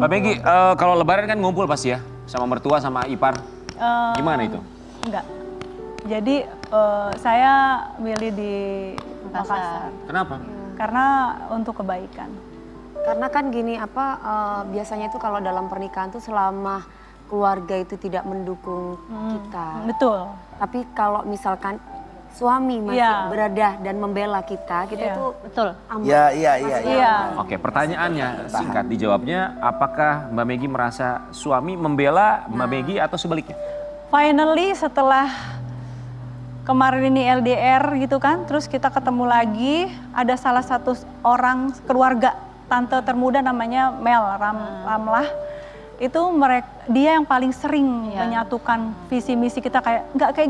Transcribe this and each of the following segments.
Mbak Megi, kalau lebaran kan ngumpul pasti ya, sama mertua, sama ipar. Gimana itu? Enggak. Jadi saya milih di Makassar. Kenapa? Karena untuk kebaikan. Karena kan gini biasanya itu kalau dalam pernikahan tuh selama keluarga itu tidak mendukung kita. Betul. Tapi kalau misalkan suami masih berada dan membela kita itu betul. aman. Iya. Oke, pertanyaannya singkat dijawabnya, apakah Mbak Megi merasa suami membela Mbak Megi atau sebaliknya? Finally setelah kemarin ini LDR gitu kan, terus kita ketemu lagi, ada salah satu orang keluarga tante termuda namanya Mel Ramlah. Itu dia yang paling sering menyatukan visi misi kita, kayak nggak kayak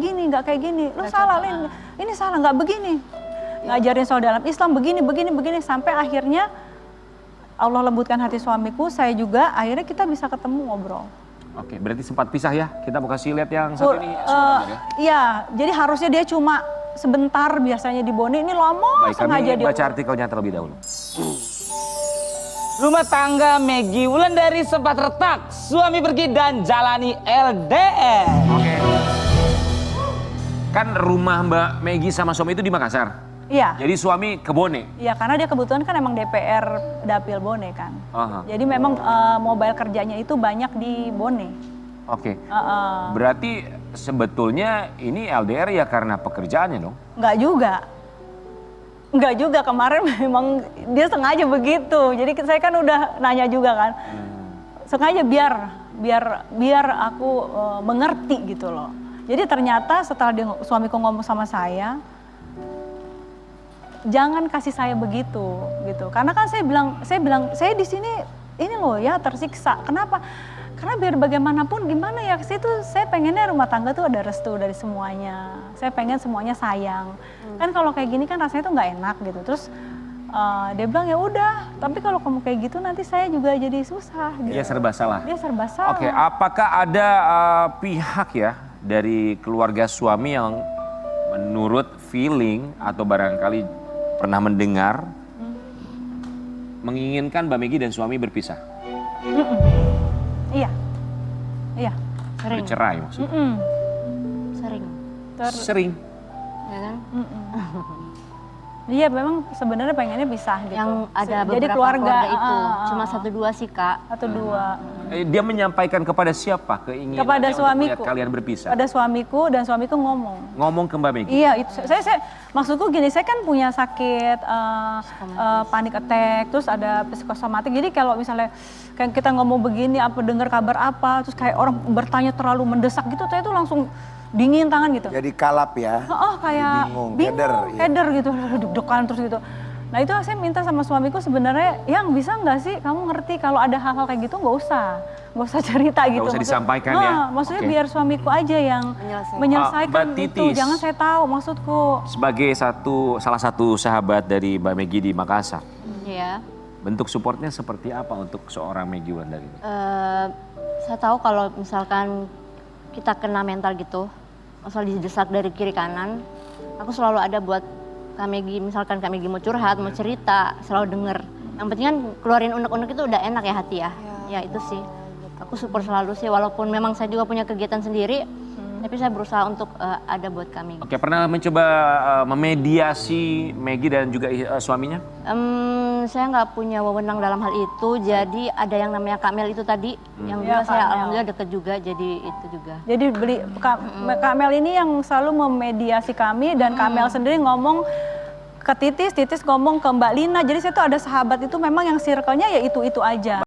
gini, lu salah Lin, ini salah, nggak begini. Ngajarin soal dalam Islam begini, sampai akhirnya Allah lembutkan hati suamiku, saya juga, akhirnya kita bisa ketemu ngobrol. Oke, berarti sempat pisah ya, kita mau kasih lihat yang satu ini. Iya, jadi harusnya dia cuma sebentar biasanya di Boni, ini lama Baik, sengaja kami dia. baca artikelnya terlebih dahulu. Rumah tangga Megi Wulandari sempat retak, suami pergi dan jalani LDR. Oke. Kan rumah Mbak Megi sama suami itu di Makassar. Iya. Jadi suami ke Bone. Iya, karena dia kebetulan kan emang DPR Dapil Bone kan. Jadi memang mobile kerjanya itu banyak di Bone. Oke. Berarti sebetulnya ini LDR ya karena pekerjaannya dong? Enggak juga, kemarin memang dia sengaja begitu. Jadi saya kan udah nanya juga kan. Sengaja biar aku mengerti gitu loh. Jadi ternyata setelah suamiku ngomong sama saya, jangan kasih saya begitu gitu. Karena kan saya bilang saya di sini ini loh ya tersiksa. Kenapa? Karena biar bagaimanapun gimana ya, saya pengennya rumah tangga tuh ada restu dari semuanya. Saya pengen semuanya sayang. Kan kalau kayak gini kan rasanya tuh nggak enak gitu. Terus dia bilang ya udah, tapi kalau kamu kayak gitu nanti saya juga jadi susah. Gitu. Dia serba salah. Dia serba salah. Oke, apakah ada pihak ya dari keluarga suami yang menurut feeling atau barangkali pernah mendengar menginginkan Mbak Megi dan suami berpisah? Iya. Sering. Bercerai maksudnya? Sering. Sering? Ya kan? Iya, memang sebenarnya pengennya pisah gitu. Yang ada beberapa jadi keluarga itu cuma 1-2 sih Kak. 1-2. Dia menyampaikan kepada siapa keinginan Kepada untuk suamiku. melihat kalian berpisah? Pada suamiku, dan suamiku ngomong. Ngomong ke Mbak Megi? Iya, itu saya maksudku gini, saya kan punya sakit panic attack, terus ada psikosomatik. Jadi kalau misalnya kayak kita ngomong begini, apa dengar kabar apa, terus kayak orang bertanya terlalu mendesak gitu, saya tuh langsung dingin tangan gitu. Jadi kalap ya? Kayak bingung, keder gitu, deg-degan terus gitu. Nah itu saya minta sama suamiku sebenarnya, yang bisa nggak sih kamu ngerti kalau ada hal-hal kayak gitu nggak usah cerita gitu. Nggak usah disampaikan ya? Maksudnya biar suamiku aja yang menyelesaikan Mbak itu, Titis, jangan saya tahu maksudku. sebagai salah satu sahabat dari Mbak Megi di Makassar, Iya. bentuk supportnya seperti apa untuk seorang Megi Wulandari? Saya tahu kalau misalkan kita kena mental gitu, asal didesak dari kiri kanan, aku selalu ada buat Kak Megi, misalkan Kak Megi mau curhat, mau cerita, selalu denger. Yang penting kan keluarin unek-unek itu udah enak ya hati ya. Ya itu sih, aku support selalu sih, walaupun memang saya juga punya kegiatan sendiri, tapi saya berusaha untuk ada buat Kak Megi. Oke, pernah mencoba memediasi Megi dan juga suaminya? Saya nggak punya wewenang dalam hal itu, jadi ada yang namanya Kak Mel itu tadi, yang juga saya alhamdulillah deket juga, jadi itu juga. Jadi Kak Mel ini yang selalu memediasi kami, dan Kak Mel sendiri ngomong ke Titis ngomong ke Mbak Lina. Jadi saya tuh ada sahabat itu memang yang circle-nya ya itu aja.